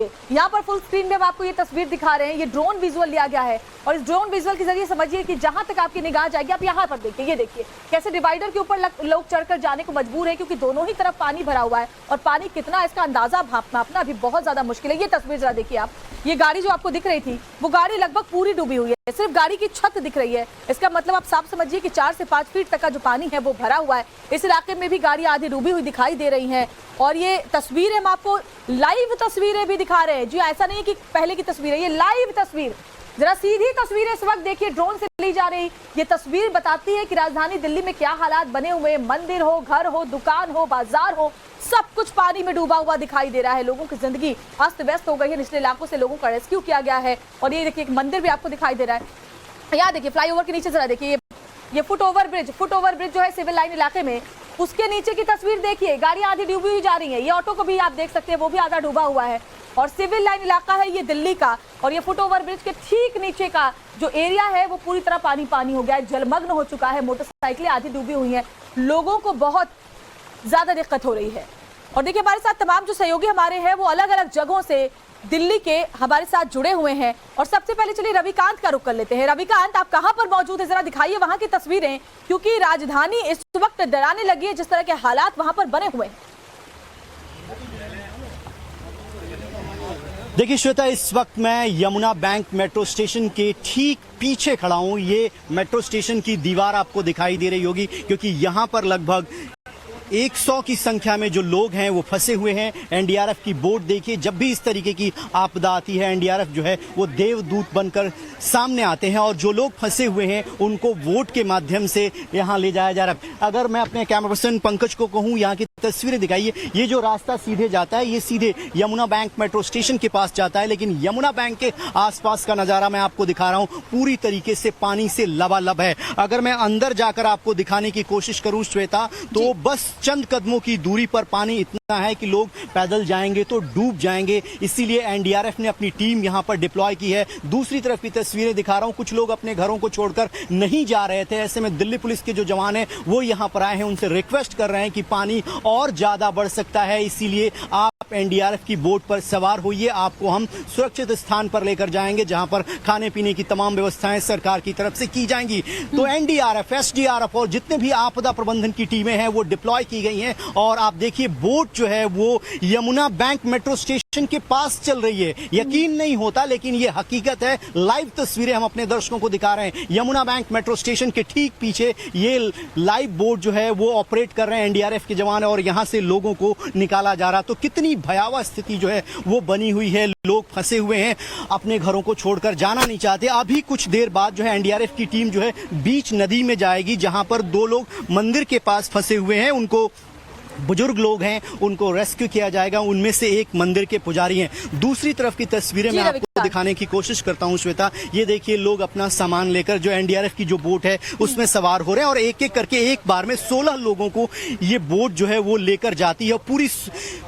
यहाँ पर full screen में हम आपको ये तस्वीर दिखा रहे हैं। ये ड्रोन विजुअल लिया गया है और इस ड्रोन विजुअल के जरिए समझिए कि जहां तक आपकी निगाह जाएगी, आप यहाँ पर देखिए, ये देखिए कैसे डिवाइडर के ऊपर लोग चढ़कर जाने को मजबूर है, क्योंकि दोनों ही तरफ पानी भरा हुआ है और पानी कितना इसका अंदाजा नापना अभी बहुत ज्यादा मुश्किल है। ये तस्वीर जरा देखिए आप, ये गाड़ी जो आपको दिख रही थी वो गाड़ी लगभग पूरी डूबी हुई है, सिर्फ गाड़ी की छत दिख रही है। इसका मतलब आप साफ समझिए कि 4 से 5 फीट तक का जो पानी है वो भरा हुआ है। इस इलाके में भी गाड़ी आधी डूबी हुई दिखाई दे रही है और ये तस्वीरें हम आपको लाइव तस्वीरें भी दिखा रहे हैं। जी ऐसा नहीं कि पहले की तस्वीर है, ये लाइव तस्वीर, जरा सीधी तस्वीरें इस वक्त देखिए ड्रोन से ली जा रही। ये तस्वीर बताती है कि राजधानी दिल्ली में क्या हालात बने हुए हैं। मंदिर हो, घर हो, दुकान हो, बाजार हो, सब कुछ पानी में डूबा हुआ दिखाई दे रहा है। लोगों की जिंदगी अस्त व्यस्त हो गई है। निचले इलाकों से लोगों का रेस्क्यू किया गया है और ये देखिए एक मंदिर भी आपको दिखाई दे रहा है। यहाँ देखिए फ्लाईओवर के नीचे जरा देखिए, ये फुट ओवर ब्रिज जो है सिविल लाइन इलाके में, उसके नीचे की तस्वीर देखिए। गाड़ियां आधी डूबी हुई जा रही है। ये ऑटो को भी आप देख सकते हैं, वो भी आधा डूबा हुआ है और सिविल लाइन इलाका है ये दिल्ली का। और ये फुट ओवर ब्रिज के ठीक नीचे का जो एरिया है वो पूरी तरह पानी हो गया है, जलमग्न हो चुका है। मोटरसाइकिलें आधी डूबी हुई हैं, लोगों को बहुत ज्यादा दिक्कत हो रही है। और देखिए हमारे साथ तमाम जो सहयोगी हमारे हैं वो अलग अलग जगहों से दिल्ली के हमारे साथ जुड़े हुए हैं। और सबसे पहले चलिए रविकांत का रुख कर लेते हैं। रविकांत, आप कहां पर मौजूद है, जरा दिखाइए वहां की तस्वीरें, क्योंकि राजधानी इस वक्त डराने लगी है जिस तरह के हालात वहां पर बने हुए हैं। देखिए श्वेता, इस वक्त मैं यमुना बैंक मेट्रो स्टेशन के ठीक पीछे खड़ा हूं। ये मेट्रो स्टेशन की दीवार आपको दिखाई दे रही होगी, क्योंकि यहां पर लगभग 100 की संख्या में जो लोग हैं वो फंसे हुए हैं। एनडीआरएफ की बोट देखिए, जब भी इस तरीके की आपदा आती है एनडीआरएफ जो है वो देवदूत बनकर सामने आते हैं और जो लोग फंसे हुए हैं उनको बोट के माध्यम से यहाँ ले जाया जा रहा है। अगर मैं अपने कैमरा पर्सन पंकज को कहूँ यहाँ की तस्वीरें दिखाइए, ये जो रास्ता सीधे जाता है ये सीधे यमुना बैंक मेट्रो स्टेशन के पास जाता है, लेकिन यमुना बैंक के आसपास का नजारा मैं आपको दिखा रहा हूँ, पूरी तरीके से पानी से लबालब है। अगर मैं अंदर जाकर आपको दिखाने की कोशिश करूँ श्वेता, तो बस चंद कदमों की दूरी पर पानी इतना है कि लोग पैदल जाएंगे तो डूब जाएंगे। इसीलिए एनडीआरएफ ने अपनी टीम यहां पर डिप्लॉय की है। दूसरी तरफ की तस्वीरें दिखा रहा हूं, कुछ लोग अपने घरों को छोड़कर नहीं जा रहे थे। ऐसे में दिल्ली पुलिस के जो जवान हैं वो यहां पर आए हैं, उनसे रिक्वेस्ट कर रहे हैं कि पानी और ज्यादा बढ़ सकता है, इसीलिए आप एनडीआरएफ की बोट पर सवार होइए, आपको हम सुरक्षित स्थान पर लेकर जाएंगे जहां पर खाने पीने की तमाम व्यवस्थाएं सरकार की तरफ से की जाएंगी। तो एनडीआरएफ, एसडीआरएफ और जितने भी आपदा प्रबंधन की टीमें हैं वो डिप्लॉय की गई हैं। और आप देखिए बोट जो है वो यमुना बैंक मेट्रो स्टेशन के पास चल रही है। यकीन नहीं होता, लेकिन ये हकीकत है। लाइव तस्वीरें हम अपने दर्शकों को दिखा रहे हैं। यमुना बैंक मेट्रो स्टेशन के ठीक पीछे ये लाइव बोट जो है वो ऑपरेट कर रहे हैं एनडीआरएफ के जवान और यहां से लोगों को निकाला जा रहा। तो कितनी भयावह स्थिति जो है वो बनी हुई है। लोग फंसे हुए हैं, अपने घरों को छोड़कर जाना नहीं चाहते। अभी कुछ देर बाद जो है एनडीआरएफ की टीम जो है बीच नदी में जाएगी, जहां पर 2 लोग मंदिर के पास फंसे हुए हैं। उनको, बुजुर्ग लोग हैं, उनको रेस्क्यू किया जाएगा। उनमें से एक मंदिर के पुजारी हैं। दूसरी तरफ की तस्वीरें मैं आपको दिखाने की कोशिश करता हूं श्वेता। ये देखिए लोग अपना सामान लेकर जो एनडीआरएफ की जो बोट है उसमें सवार हो रहे हैं और एक एक करके एक बार में 16 लोगों को ये बोट जो है वो लेकर जाती है।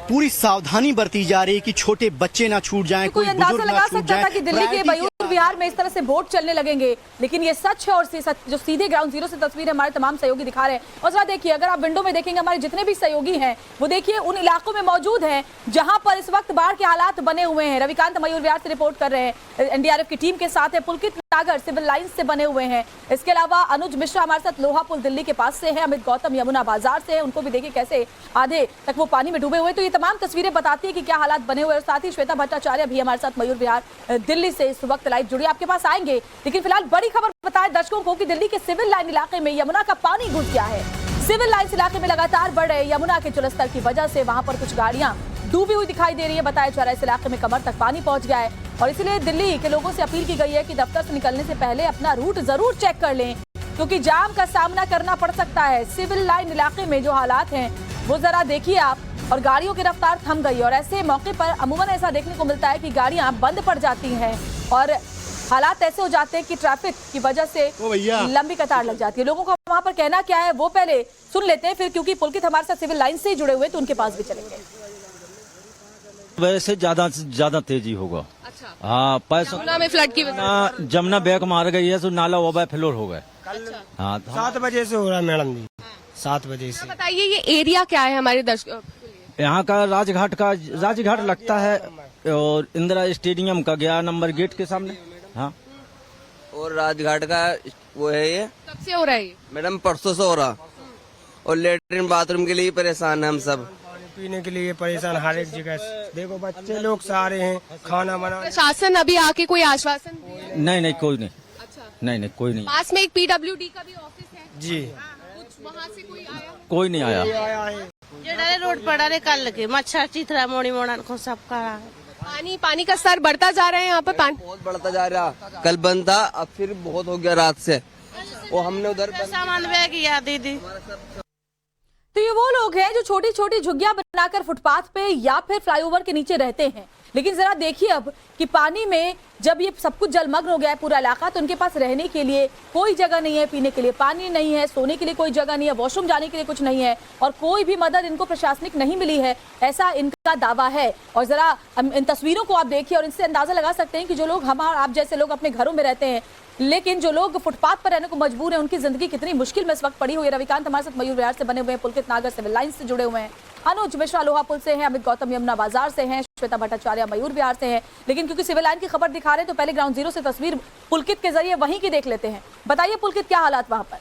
पूरी सावधानी बरती जा रही है कि छोटे बच्चे ना छूट जाएं, कोई बुजुर्ग ना छूट जाए। दिल्ली के मयूर विहार में इस तरह से बोट चलने लगेंगे, लेकिन ये सच है और जो सीधे ग्राउंड जीरो से तस्वीर हमारे तमाम सहयोगी दिखा रहे हैं। और जरा देखिए, अगर आप विंडो में देखेंगे हमारे जितने भी सहयोगी हैं वो देखिए उन इलाकों में मौजूद हैं जहां पर इस वक्त बाढ़ के हालात बने हुए हैं। रविकांत मयूर विहार से रिपोर्ट कर रहे हैं, एनडीआरएफ की टीम के साथ है। पुलकित नागर सिविल लाइन से बने हुए हैं। इसके अलावा अनुज मिश्रा हमारे साथ लोहा पुल दिल्ली के पास से है। अमित गौतम यमुना बाजार से है, उनको भी देखिए कैसे आधे तक वो पानी में डूबे हुए। तो ये तमाम तस्वीरें बताती है कि क्या हालात बने हुए। और साथ ही श्वेता भट्टाचार्य भी हमारे साथ मयूर विहार दिल्ली से इस वक्त लाइव जुड़ी, आपके पास आएंगे। लेकिन फिलहाल बड़ी खबर बताएं दर्शकों को कि दिल्ली के सिविल लाइन इलाके में यमुना का पानी घुस गया है। सिविल लाइन्स इलाके में लगातार बढ़ रहे यमुना के जलस्तर की वजह से वहां पर कुछ गाड़ियां डूबी हुई दिखाई दे रही है। बताया जा रहा है इस इलाके में कमर तक पानी पहुंच गया है और इसलिए दिल्ली के लोगों से अपील की गई है कि दफ्तर से निकलने से पहले अपना रूट जरूर चेक कर लें, क्योंकि जाम का सामना करना पड़ सकता है। सिविल लाइन इलाके में जो हालात हैं वो जरा देखिए आप, और गाड़ियों की रफ्तार थम गई और ऐसे मौके पर अमूमन ऐसा देखने को मिलता है कि गाड़ियां बंद पड़ जाती हैं और हालात ऐसे हो जाते हैं कि ट्रैफिक की वजह से लंबी कतार लग जाती है। लोगों का वहां पर कहना क्या है वो पहले सुन लेते हैं, फिर क्योंकि पुलकित हमारे साथ सिविल लाइन से ही जुड़े हुए तो उनके पास भी चलेंगे। वैसे ज्यादा तेजी होगा। अच्छा। हाँ, यमुना में फ्लड की वजह जमुना बैक मार गई है तो नाला ओवर फ्लोर हो गए। अच्छा। हाँ, 7 बजे से हो रहा है मैडम जी, 7 बजे से। बताइए ये एरिया क्या है हमारे दर्शकों? यहाँ का राजघाट लगता है और इंदिरा स्टेडियम का 11 नंबर गेट के सामने। हाँ, और राजघाट का वो है ये कब से हो रहा है ये? मैडम, परसों से हो रहा। और लेटरिन बाथरूम के लिए परेशान है हम सब। पानी पीने के लिए परेशान हर एक जगह से। देखो बच्चे लोग सारे हैं, खाना बना। प्रशासन अभी आके कोई आश्वासन दिया? नहीं कोई नहीं। अच्छा, नहीं कोई नहीं। पास में एक पीडब्ल्यूडी का भी ऑफिस है जी, कुछ वहाँ से कोई आया? कोई नहीं आया। आया है। जड़े रोड पड़ा रे कल के मच्छर चिथरा मोड़ी मोड़न को सब करा। पानी का स्तर बढ़ता जा रहा है यहाँ पर। पानी बहुत बढ़ता जा रहा। कल बंद था, अब फिर बहुत हो गया रात से। वो हमने उधर सामान बह गया दीदी। तो ये वो लोग हैं जो छोटी छोटी झुग्गियां बनाकर फुटपाथ पे या फिर फ्लाईओवर के नीचे रहते हैं। लेकिन जरा देखिए अब कि पानी में जब ये सब कुछ जलमग्न हो गया है पूरा इलाका, तो उनके पास रहने के लिए कोई जगह नहीं है, पीने के लिए पानी नहीं है, सोने के लिए कोई जगह नहीं है, वॉशरूम जाने के लिए कुछ नहीं है और कोई भी मदद इनको प्रशासनिक नहीं मिली है, ऐसा इनका दावा है। और जरा इन तस्वीरों को आप देखिए और इनसे अंदाजा लगा सकते हैं कि जो लोग आप जैसे लोग अपने घरों में रहते हैं, लेकिन जो लोग फुटपाथ पर रहने को मजबूर हैं, उनकी जिंदगी कितनी मुश्किल में इस वक्त पड़ी हुई है। रविकांत हमारे साथ मयूर विहार से बने हुए हैं, पुलकित नागर सिविल लाइन से जुड़े हुए हैं, अनुज मिश्रा लोहा पुल से हैं, अमित गौतम यमुना बाजार से हैं, श्वेता भट्टाचार्य मयूर विहार से हैं। लेकिन क्योंकि सिविल लाइन की खबर दिखा रहे हैं तो पहले ग्राउंड जीरो से तस्वीर पुलकित के जरिए वहीं की देख लेते हैं। बताइए पुलकित, क्या हालात वहां पर?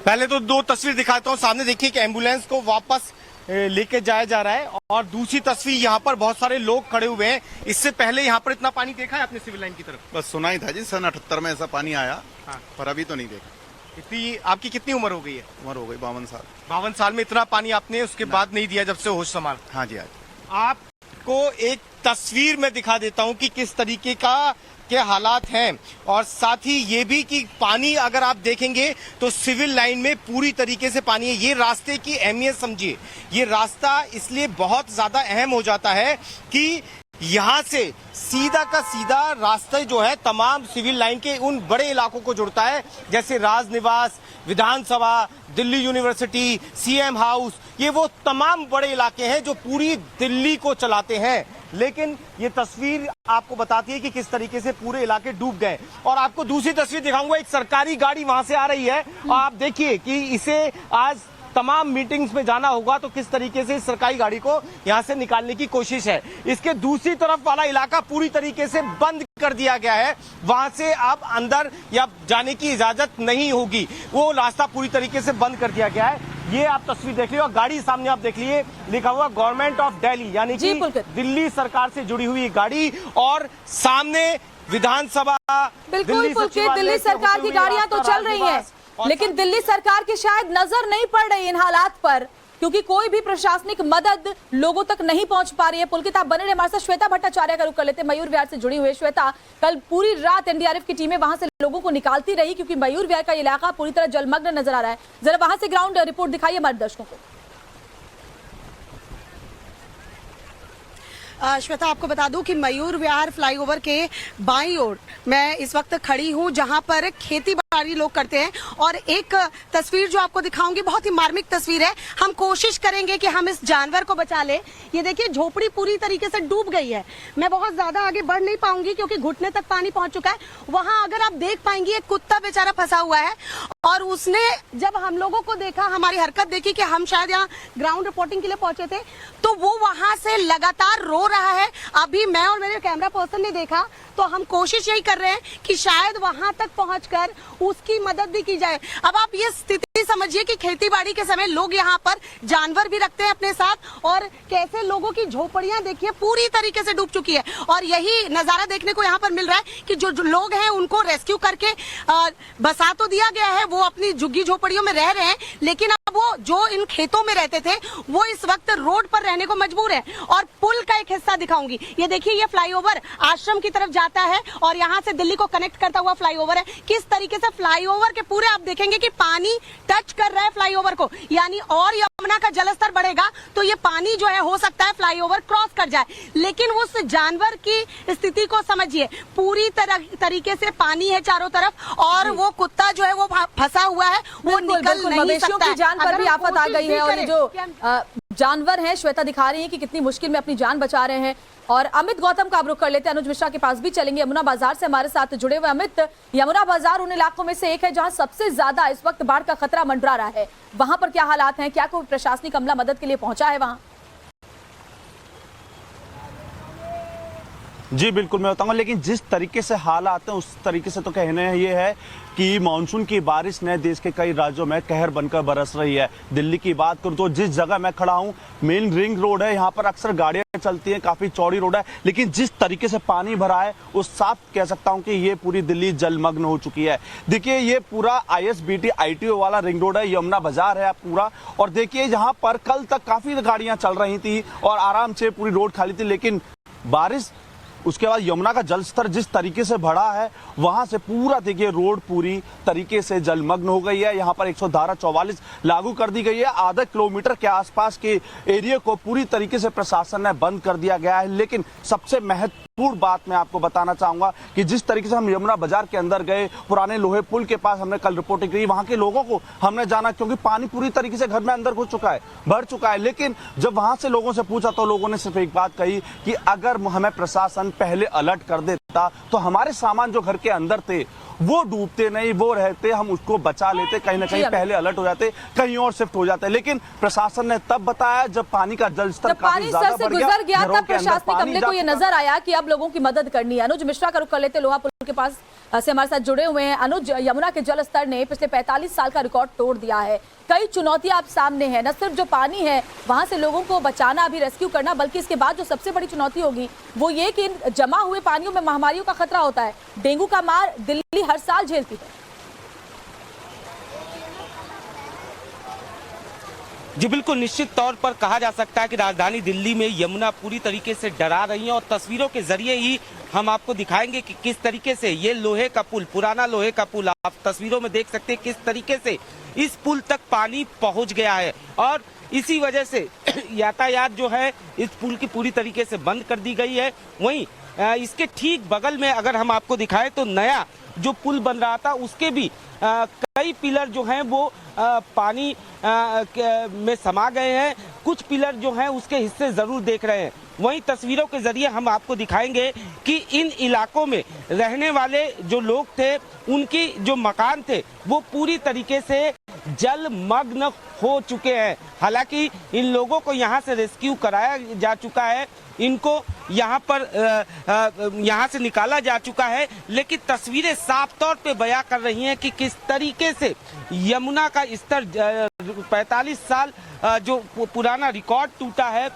पहले तो दो तस्वीर दिखाता हूँ। सामने देखिए कि एम्बुलेंस को वापस लेके जाया जा रहा है और दूसरी तस्वीर यहाँ पर बहुत सारे लोग खड़े हुए हैं। इससे पहले यहाँ पर इतना पानी देखा है आपने सिविल लाइन की तरफ? बस सुना ही था जी, सन 78 में ऐसा पानी आया। हाँ। पर अभी तो नहीं देखा। इतनी आपकी कितनी उम्र हो गई है? उम्र हो गई 52 साल। 52 साल में इतना पानी आपने उसके बाद नहीं दिया जब से होश संभाल? हाँ जी, आज आपको एक तस्वीर में दिखा देता हूँ कि किस तरीके का के हालात हैं और साथ ही ये भी कि पानी अगर आप देखेंगे तो सिविल लाइन में पूरी तरीके से पानी है। ये रास्ते की अहमियत समझिए। ये रास्ता इसलिए बहुत ज्यादा अहम हो जाता है कि यहाँ से सीधा का सीधा रास्ता जो है तमाम सिविल लाइन के उन बड़े इलाकों को जुड़ता है, जैसे राजनिवास, विधानसभा, दिल्ली यूनिवर्सिटी, सीएम हाउस। ये वो तमाम बड़े इलाके हैं जो पूरी दिल्ली को चलाते हैं। लेकिन ये तस्वीर आपको बताती है कि किस तरीके से पूरे इलाके डूब गए। और आपको दूसरी तस्वीर दिखाऊंगा, एक सरकारी गाड़ी वहां से आ रही है और आप देखिए कि इसे आज तमाम मीटिंग्स में जाना होगा तो किस तरीके से इस सरकारी गाड़ी को यहां से निकालने की कोशिश है। इसके दूसरी तरफ वाला इलाका पूरी तरीके से बंद कर दिया गया है, वहां से आप अंदर या जाने की इजाजत नहीं होगी, वो रास्ता पूरी तरीके से बंद कर दिया गया है। ये आप तस्वीर देख लीजिए और गाड़ी सामने आप देख लीजिए, लिखा हुआ गवर्नमेंट ऑफ दिल्ली, यानी कि दिल्ली सरकार से जुड़ी हुई गाड़ी। और सामने विधानसभा, बिल्कुल पुलकित, दिल्ली सरकार की गाड़ियां तो चल रही हैं, लेकिन दिल्ली सरकार की शायद नजर नहीं पड़ रही इन हालात पर, क्योंकि कोई भी प्रशासनिक मदद लोगों तक नहीं पहुंच पा रही है। पुलकित आप बने रहे हमारे साथ। श्वेता भट्टाचार्य का रुख कर लेते हैं, मयूर विहार से जुड़ी हुई। श्वेता, कल पूरी रात एनडीआरएफ की टीमें वहां से लोगों को निकालती रही क्योंकि मयूर विहार का इलाका पूरी तरह जलमग्न नजर आ रहा है। जरा वहां से ग्राउंड रिपोर्ट दिखाइए हमारे दर्शकों को। श्वेता, आपको बता दूं कि मयूर विहार फ्लाईओवर के बाईं ओर मैं इस वक्त खड़ी हूं, जहां पर खेती बाड़ी लोग करते हैं। और एक तस्वीर जो आपको दिखाऊंगी बहुत ही मार्मिक तस्वीर है। हम कोशिश करेंगे कि हम इस जानवर को बचा ले। ये देखिए, झोपड़ी पूरी तरीके से डूब गई है। मैं बहुत ज्यादा आगे बढ़ नहीं पाऊंगी क्योंकि घुटने तक पानी पहुंच चुका है। वहां अगर आप देख पाएंगी, एक कुत्ता बेचारा फंसा हुआ है और उसने जब हम लोगों को देखा, हमारी हरकत देखी कि हम शायद यहाँ ग्राउंड रिपोर्टिंग के लिए पहुंचे थे, तो वो वहां से लगातार रो रहा है। अभी मैं और मेरे कैमरा पर्सन ने देखा, तो हम कोशिश यही कर रहे हैं कि शायद वहां तक पहुंचकर उसकी मदद भी की जाए। अब आप ये स्थिति समझिए कि खेतीबाड़ी के समय लोग यहाँ पर जानवर भी रखते हैं अपने साथ, और कैसे लोगों की झोपड़ियां देखिए पूरी तरीके से डूब चुकी है। और यही नजारा देखने को यहाँ पर मिल रहा है कि जो लोग हैं उनको रेस्क्यू करके बसा तो दिया गया है, वो अपनी झुग्गी झोपड़ियों में रह रहे हैं, लेकिन अब वो जो इन खेतों में रहते थे वो इस वक्त रोड पर रहने को मजबूर है। और पुल का एक हिस्सा दिखाऊंगी, ये देखिए, ये फ्लाईओवर आश्रम की तरफ जाता है और यहाँ से दिल्ली को कनेक्ट करता हुआ फ्लाईओवर है। किस तरीके से फ्लाईओवर के पूरे आप देखेंगे कि पानी टच कर रहा है फ्लाईओवर को, यानी और यमुना का जलस्तर बढ़ेगा तो ये पानी जो है हो सकता है फ्लाईओवर क्रॉस कर जाए। लेकिन उस जानवर की स्थिति को समझिए, पूरी तरीके से पानी है चारों तरफ और वो कुत्ता जो है वो फंसा हुआ है, वो निकल नहीं सकता है। जान पर भी आफत आ गई है और ये जो जानवर हैं, श्वेता दिखा रही है कि कितनी मुश्किल में अपनी जान बचा रहे हैं। और अमित गौतम का रुख कर लेते हैं, अनुज मिश्रा के पास भी चलेंगे। यमुना बाजार से हमारे साथ जुड़े हुए अमित, यमुना बाजार उन इलाकों में से एक है जहां सबसे ज्यादा इस वक्त बाढ़ का खतरा मंडरा रहा है। वहां पर क्या हालात हैं? क्या कोई प्रशासनिक अमला मदद के लिए पहुंचा है वहां? जी बिल्कुल मैं बताऊंगा, लेकिन जिस तरीके से हालात हैं उस तरीके से तो कहना ये है कि मानसून की बारिश ने देश के कई राज्यों में कहर बनकर बरस रही है। दिल्ली की बात करूं तो जिस जगह मैं खड़ा हूं मेन रिंग रोड है, यहाँ पर अक्सर गाड़ियां चलती हैं, काफी चौड़ी रोड है, लेकिन जिस तरीके से पानी भरा है उस साफ कह सकता हूं कि ये पूरी दिल्ली जलमग्न हो चुकी है। देखिए ये पूरा ISBT ITO वाला रिंग रोड है, यमुना बाजार है पूरा, और देखिए यहाँ पर कल तक काफी गाड़ियां चल रही थी और आराम से पूरी रोड खाली थी, लेकिन बारिश उसके बाद यमुना का जल स्तर जिस तरीके से बढ़ा है वहां से पूरा देखिए रोड पूरी तरीके से जलमग्न हो गई है। यहाँ पर 100धारा 44 लागू कर दी गई है। आधा किलोमीटर के आसपास के एरिया को पूरी तरीके से प्रशासन ने बंद कर दिया गया है। लेकिन सबसे महत्वपूर्ण बात मैं आपको बताना चाहूंगा कि जिस तरीके से हम यमुना बाजार के अंदर गए, पुराने लोहे पुल के पास हमने कल रिपोर्टिंग की, वहां के लोगों को हमने जाना, क्योंकि पानी पूरी तरीके से घर में अंदर घुस चुका है, भर चुका है। लेकिन जब वहां से लोगों से पूछा तो लोगों ने सिर्फ एक बात कही कि अगर हमें प्रशासन पहले अलर्ट कर देता तो हमारे सामान जो घर के अंदर थे वो डूबते नहीं, वो रहते, हम उसको बचा लेते, कहीं ना कहीं पहले अलर्ट हो जाते, कहीं और शिफ्ट हो जाते। लेकिन प्रशासन ने तब बताया जब पानी का जल स्तर पानी स्तर से गुजर गया तब प्रशासनिक अमले को ये नजर आया कि अब लोगों की मदद करनी है। अनुज मिश्रा का रुख कर लेते, लोहा पुल के पास से हमारे साथ जुड़े हुए हैं। अनुज, यमुना के जल स्तर ने पिछले 45 साल का रिकॉर्ड तोड़ दिया है। कई चुनौतियां आप सामने हैं, न सिर्फ जो पानी है वहां से लोगों को बचाना, अभी रेस्क्यू करना, बल्कि इसके बाद जो सबसे बड़ी चुनौती होगी वो ये कि इन जमा हुए पानियों में महामारियों का खतरा होता है। डेंगू का मार दिल्ली हर साल झेलती है। जी बिल्कुल, निश्चित तौर पर कहा जा सकता है कि राजधानी दिल्ली में यमुना पूरी तरीके से डरा रही है और तस्वीरों के जरिए ही हम आपको दिखाएंगे कि किस तरीके से ये लोहे का पुल, पुराना लोहे का पुल, आप तस्वीरों में देख सकते हैं किस तरीके से इस पुल तक पानी पहुंच गया है और इसी वजह से यातायात जो है इस पुल की पूरी तरीके से बंद कर दी गई है। वहीं इसके ठीक बगल में अगर हम आपको दिखाएं तो नया जो पुल बन रहा था उसके भी कई पिलर जो हैं वो पानी में समा गए हैं, कुछ पिलर जो हैं उसके हिस्से जरूर देख रहे हैं। वहीं तस्वीरों के जरिए हम आपको दिखाएंगे कि इन इलाकों में रहने वाले जो लोग थे उनकी जो मकान थे वो पूरी तरीके से जलमग्न हो चुके हैं। हालांकि इन लोगों को यहाँ से रेस्क्यू कराया जा चुका है, इनको यहाँ से निकाला जा चुका है, लेकिन तस्वीरें साफ तौर पे बयां कर रही हैं कि किस तरीके से यमुना का स्तर 45 साल जो पुराना रिकॉर्ड टूटा है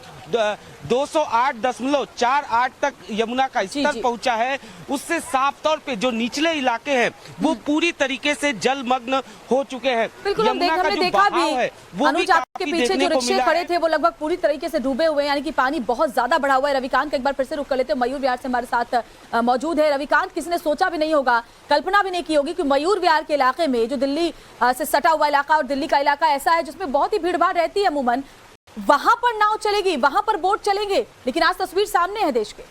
208.48 तक यमुना का स्तर पहुंचा है, उससे साफ तौर पे जो निचले इलाके हैं वो पूरी तरीके से जलमग्न हो चुके हैं। बिल्कुल, हमने देखा भी अनुज आपके पीछे जो रिक्शे खड़े थे वो लगभग पूरी तरीके से डूबे हुए हैं, यानी कि पानी बहुत ज्यादा बढ़ा हुआ है। रविकांत एक बार फिर से रुक कर लेते हैं, मयूर विहार से हमारे साथ मौजूद है। रविकांत, किसी ने सोचा भी नहीं होगा, कल्पना भी नहीं की होगी कि मयूर विहार के इलाके में, जो दिल्ली से सटा हुआ इलाका और दिल्ली का इलाका ऐसा है जिसमें बहुत ही भीड़ भाड़ रहती है अमूमन, वहां पर नाव चलेगी, वहां पर बोट चलेंगे, लेकिन आज तस्वीर सामने है देश के।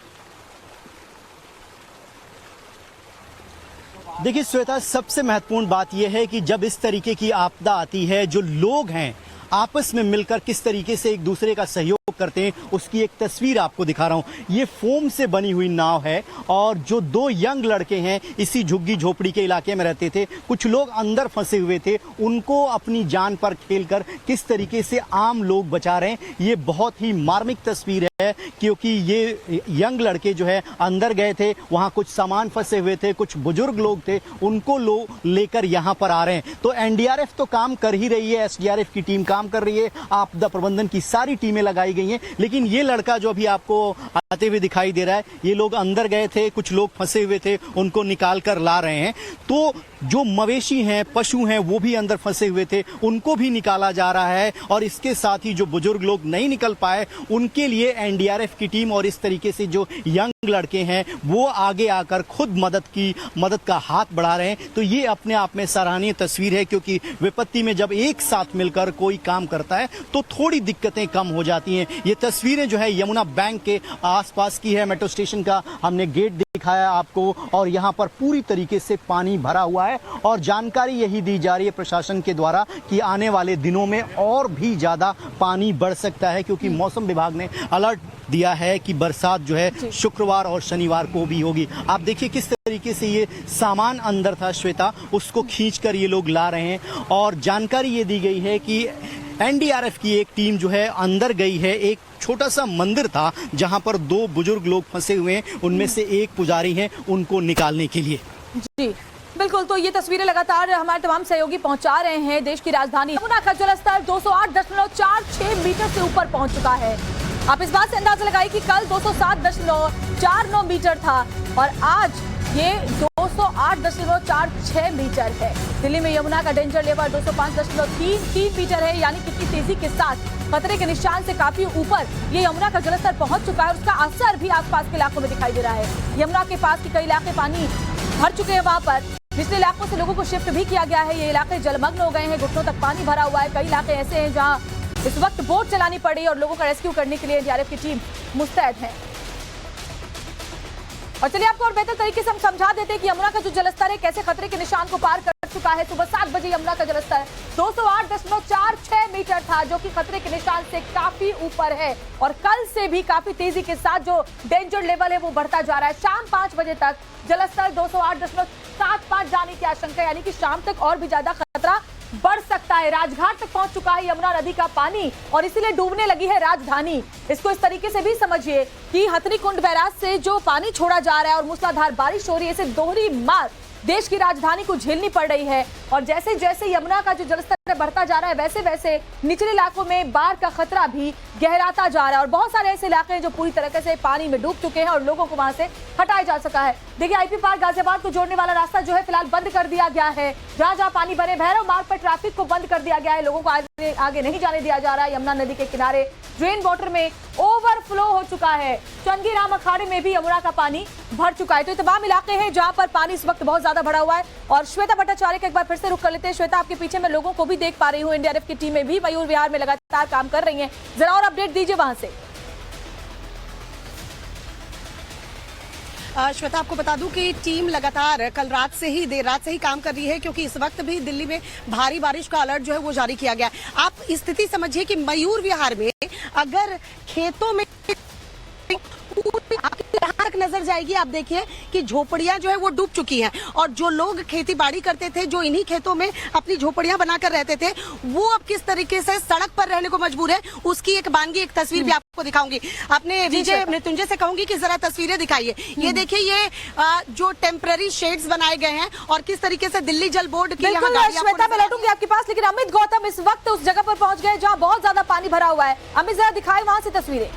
देखिए श्वेता, सबसे महत्वपूर्ण बात यह है कि जब इस तरीके की आपदा आती है, जो लोग हैं आपस में मिलकर किस तरीके से एक दूसरे का सहयोग करते हैं, उसकी एक तस्वीर आपको दिखा रहा हूं। ये फोम से बनी हुई नाव है और जो दो यंग लड़के हैं इसी झुग्गी झोपड़ी के इलाके में रहते थे, कुछ लोग अंदर फंसे हुए थे, उनको अपनी जान पर खेलकर किस तरीके से आम लोग बचा रहे हैं, ये बहुत ही मार्मिक तस्वीर है। क्योंकि ये यंग लड़के जो है अंदर गए थे, वहां कुछ सामान फंसे हुए थे, कुछ बुजुर्ग लोग थे, उनको लेकर यहां पर आ रहे हैं। तो एनडीआरएफ तो काम कर ही रही है, एसडीआरएफ की टीम काम कर रही है, आपदा प्रबंधन की सारी टीमें लगाई गई हैं, लेकिन ये लड़का जो अभी आपको आते हुए दिखाई दे रहा है, ये लोग अंदर गए थे, कुछ लोग फंसे हुए थे, उनको निकाल कर ला रहे हैं। तो जो मवेशी हैं, पशु हैं, वो भी अंदर फंसे हुए थे, उनको भी निकाला जा रहा है। और इसके साथ ही जो बुजुर्ग लोग नहीं निकल पाए उनके लिए एनडीआरएफ की टीम और इस तरीके से जो यंग लड़के हैं वो आगे आकर खुद मदद का हाथ बढ़ा रहे हैं। तो ये अपने आप में सराहनीय तस्वीर है, क्योंकि विपत्ति में जब एक साथ मिलकर कोई काम करता है तो थोड़ी दिक्कतें कम हो जाती हैं। ये तस्वीरें जो है यमुना बैंक के आसपास की है, मेट्रो स्टेशन का हमने गेट दिखाया आपको, और यहाँ पर पूरी तरीके से पानी भरा हुआ है। और जानकारी यही दी जा रही है प्रशासन के द्वारा कि आने वाले दिनों में और भी ज्यादा पानी बढ़ सकता है, क्योंकि मौसम विभाग ने अलर्ट दिया है कि बरसात जो है शुक्रवार और शनिवार को भी होगी। आप देखिए किस तरीके से ये सामान अंदर था श्वेता, उसको खींचकर ये लोग ला रहे हैं। और जानकारी ये दी गई है कि एनडीआरएफ की एक टीम जो है अंदर गई है। एक छोटा सा मंदिर था जहां पर 2 बुजुर्ग लोग फंसे हुए हैं, उनमें से एक पुजारी हैं, उनको निकालने के लिए। जी बिल्कुल, तो ये तस्वीरें लगातार हमारे तमाम सहयोगी पहुंचा रहे हैं। देश की राजधानी यमुना का जलस्तर 208.46 मीटर से ऊपर पहुंच चुका है। आप इस बात से अंदाजा लगाइए कि कल 207.49 मीटर था और आज ये 208.46 मीटर है। दिल्ली में यमुना का डेंजर लेवल 205.33 मीटर है, यानी कितनी तेजी के साथ खतरे के निशान से काफी ऊपर ये यमुना का जलस्तर पहुंच चुका है और उसका असर भी आसपास के इलाकों में दिखाई दे रहा है। यमुना के पास के कई इलाके पानी भर चुके हैं, वहां पर निचले इलाकों से लोगों को शिफ्ट भी किया गया है। ये इलाके जलमग्न हो गए हैं, घुटनों तक पानी भरा हुआ है। कई इलाके ऐसे हैं जहां इस वक्त बोट चलानी पड़ी और लोगों का रेस्क्यू करने के लिए एनडीआरएफ की टीम मुस्तैद है। और चलिए आपको और बेहतर तरीके से हम समझा देते हैं कि यमुना का जो जलस्तर है कैसे खतरे के निशान को पार कर चुका है। सुबह 7 बजे यमुना का जलस्तर 208.46 मीटर था, जो कि खतरे के निशान से काफी ऊपर है और कल से भी काफी तेजी के साथ जो डेंजर लेवल है वो बढ़ता जा रहा है। शाम 5 बजे तक जलस्तर 208.75 जाने की आशंका, यानी कि शाम तक और भी ज्यादा खतरा बढ़ सकता है। राजघाट तक पहुंच चुका है यमुना नदी का पानी और इसीलिए डूबने लगी है राजधानी। इसको इस तरीके से भी समझिए कि हथनीकुंड बैराज से जो पानी छोड़ा जा रहा है और मूसलाधार बारिश हो रही है, इसे दोहरी मार देश की राजधानी को झेलनी पड़ रही है। और जैसे जैसे यमुना का जो जलस्तर बढ़ता जा रहा है, वैसे वैसे निचले इलाकों में बाढ़ का खतरा भी गहराता जा रहा है और बहुत सारे ऐसे इलाके हैं जो पूरी तरीके से पानी में डूब चुके हैं और लोगों को वहां से हटाया जा सका है। देखिए, आईपी पार्क गाजियाबाद को जोड़ने वाला रास्ता जो है फिलहाल बंद कर दिया गया है। जहां जहां पानी भरे, भैरव मार्ग पर ट्रैफिक को बंद कर दिया गया है। लोगों को आगे नहीं जाने दिया जा रहा है। यमुना नदी के किनारे ड्रेन वाटर में ओवरफ्लो हो चुका है। चंगीराम अखाड़े में भी यमुना का पानी भर चुका है। तो ये तमाम इलाके हैं जहां पर पानी इस वक्त बहुत ज्यादा भरा हुआ है। और श्वेता भट्टाचार्य का एक बार फिर से रुख कर लेते हैं। श्वेता, आपके पीछे मैं लोगों को भी देख पा रही हूँ, एनडीआरएफ की टीमें भी मयूर विहार में लगातार काम कर रही हैं। जरा और अपडेट दीजिए वहां से। श्वेता, आपको बता दूं कि टीम लगातार कल रात से ही देर रात से ही काम कर रही है, क्योंकि इस वक्त भी दिल्ली में भारी बारिश का अलर्ट जो है वो जारी किया गया है। आप स्थिति समझिए कि मयूर विहार में अगर खेतों में यहाँ तक नजर जाएगी, आप देखिए कि झोपड़ियां जो है वो डूब चुकी हैं और जो लोग खेती बाड़ी करते थे, जो इन्हीं खेतों में अपनी झोपड़ियां बनाकर रहते थे, वो अब किस तरीके से सड़क पर रहने को मजबूर है, उसकी एक बानगी एक तस्वीर भी आपको दिखाऊंगी। आपने विजय मृत्युंजय से कहूंगी कि जरा तस्वीरें दिखाइए। ये देखिए, ये जो टेम्पररी शेड्स बनाए गए हैं और किस तरीके से दिल्ली जल बोर्ड की यहाँ गाड़ियां। श्वेता, मैं लौटूंगी आपके पास, लेकिन अमित गौतम इस वक्त उस जगह पर पहुंच गए जहां बहुत ज्यादा पानी भरा हुआ है। अमित, जरा दिखाए वहां से तस्वीरें।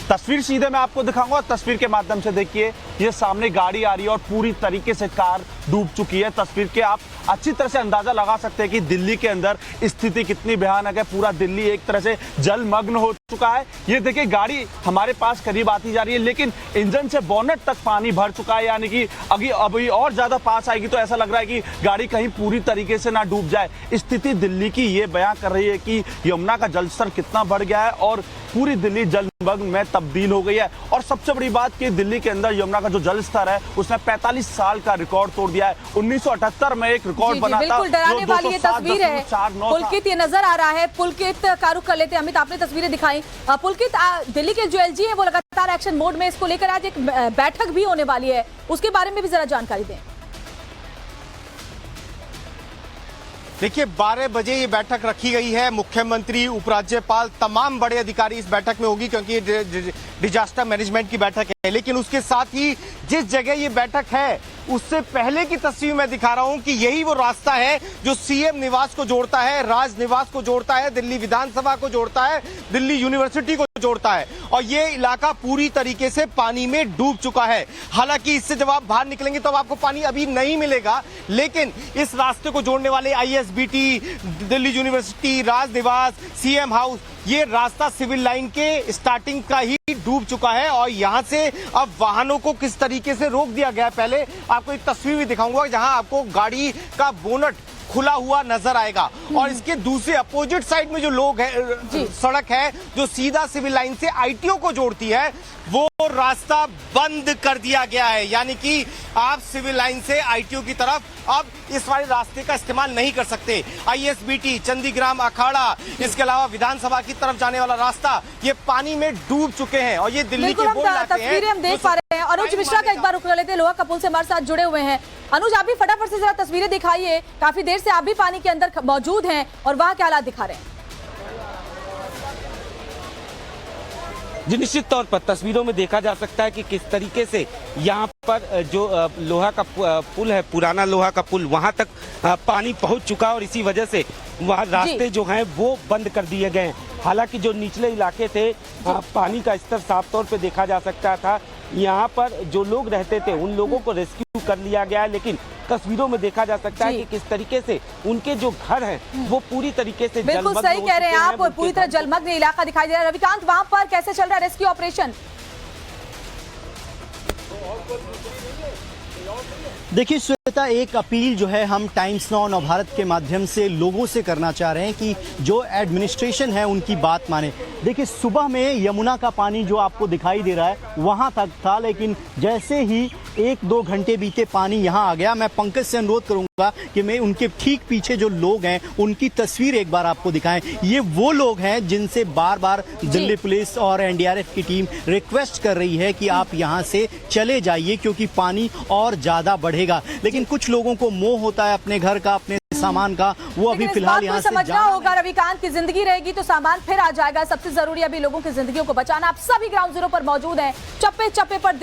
तस्वीर सीधे मैं आपको दिखाऊंगा, तस्वीर के माध्यम से देखिए, ये सामने गाड़ी आ रही है और पूरी तरीके से कार डूब चुकी है। तस्वीर के आप अच्छी तरह से अंदाजा लगा सकते हैं कि दिल्ली के अंदर स्थिति कितनी भयानक है। पूरा दिल्ली एक तरह से जलमग्न हो चुका है। ये देखिए, गाड़ी हमारे पास करीब आती जा रही है, लेकिन इंजन से बोनट तक पानी भर चुका है, यानी कि अभी और ज्यादा पास आएगी तो ऐसा लग रहा है कि गाड़ी कहीं पूरी तरीके से ना डूब जाए। स्थिति दिल्ली की ये बयां कर रही है कि यमुना का जलस्तर कितना बढ़ गया है और पूरी दिल्ली जलमग्न में तब्दील हो गई है। और सबसे बड़ी बात कि दिल्ली के अंदर यमुना का जो जलस्तर है उसने 45 साल का रिकॉर्ड तोड़ दिया है। 1978 में एक रिकॉर्ड बना था। बिल्कुल डराने वाली ये तस्वीर है। पुलकित, ये नजर आ रहा है। पुलकित का रुख कर लेते हैं। अमित, आपने तस्वीरें दिखाई। पुलकित, दिल्ली के जो एलजी है वो लगातार एक्शन मोड में, इसको लेकर आज एक बैठक भी होने वाली है, उसके बारे में भी जरा जानकारी दें। देखिए, 12 बजे ये बैठक रखी गई है। मुख्यमंत्री, उपराज्यपाल, तमाम बड़े अधिकारी इस बैठक में होगी, क्योंकि ये डिजास्टर मैनेजमेंट की बैठक है। लेकिन उसके साथ ही जिस जगह ये बैठक है उससे पहले की तस्वीर मैं दिखा रहा हूं कि यही वो रास्ता है जो सीएम निवास को जोड़ता है, राज निवास को जोड़ता है, दिल्ली विधानसभा को जोड़ता है, दिल्ली यूनिवर्सिटी को जोड़ता है। और ये इलाका पूरी तरीके से पानी में डूब चुका है। हालांकि इससे जब आप बाहर निकलेंगे तो आपको पानी अभी नहीं मिलेगा, लेकिन इस रास्ते को जोड़ने वाले आईएसबीटी, दिल्ली यूनिवर्सिटी, राज निवास, सीएम हाउस, ये रास्ता सिविल लाइन के स्टार्टिंग का ही डूब चुका है। और यहां से अब वाहनों को किस तरीके से रोक दिया गया है, पहले आपको एक तस्वीर भी दिखाऊंगा जहां आपको गाड़ी का बोनट खुला हुआ नजर आएगा। और इसके दूसरे अपोजिट साइड में जो लोग है, सड़क है जो सीधा सिविल लाइन से आईटीओ को जोड़ती है, वो रास्ता बंद कर दिया गया है। यानी कि आप सिविल लाइन से आईटीओ की तरफ अब इस वाले रास्ते का इस्तेमाल नहीं कर सकते। आईएसबीटी, चंदीग्राम अखाड़ा, इसके अलावा विधानसभा की तरफ जाने वाला रास्ता, ये पानी में डूब चुके हैं। और ये दिल्ली के तस्वीरें हम देख पा रहे हैं। अनुज मिश्रा का एक बार रुक लेते हैं, लोहा का पुल से हमारे साथ जुड़े हुए हैं। अनुज, आप भी फटाफट से जरा तस्वीरें दिखाइए, काफी देर से आप भी पानी के अंदर मौजूद हैं और वहां क्या हालात दिखा रहे हैं। जी, निश्चित तौर पर तस्वीरों में देखा जा सकता है कि किस तरीके से यहाँ पर जो लोहा का पुल है, पुराना लोहा का पुल, वहाँ तक पानी पहुँच चुका और इसी वजह से वहाँ रास्ते जो हैं वो बंद कर दिए गए हैं। हालांकि जो निचले इलाके थे, पानी का स्तर साफ तौर पे देखा जा सकता था। यहाँ पर जो लोग रहते थे उन लोगों को रेस्क्यू कर लिया गया है, लेकिन तस्वीरों में देखा जा सकता है कि किस तरीके से उनके जो घर हैं वो पूरी तरीके से बिल्कुल सही कह रहे हैं आप, पूरी तरह जलमग्न इलाका दिखाई दे रहा है। रविकांत, वहां पर कैसे चल रहा है रेस्क्यू ऑपरेशन? देखिए श्वेता, एक अपील जो है हम टाइम्स नाउ नवभारत के माध्यम से लोगों से करना चाह रहे हैं कि जो एडमिनिस्ट्रेशन है उनकी बात माने। देखिए, सुबह में यमुना का पानी जो आपको दिखाई दे रहा है वहां तक था, लेकिन जैसे ही 1-2 घंटे बीते पानी यहां आ गया। मैं पंकज से अनुरोध करूंगा कि मैं उनके ठीक पीछे जो लोग हैं उनकी तस्वीर एक बार आपको दिखाएं। ये वो लोग हैं जिनसे बार बार दिल्ली पुलिस और एनडीआरएफ की टीम रिक्वेस्ट कर रही है कि आप यहां से चले जाइए क्योंकि पानी और ज्यादा बढ़ेगा। लेकिन कुछ लोगों को मोह होता है अपने घर का, अपने सामान का, वो अभी फिलहाल यहाँ से समझना होगा। रविकांत, की जिंदगी रहेगी तो सामान फिर आ जाएगा। सबसे जरूरी अभी लोगों की जिंदगियों को बचाना। आप सभी ग्राउंड जीरो पर मौजूद हैं, चप्पे चप्पे पर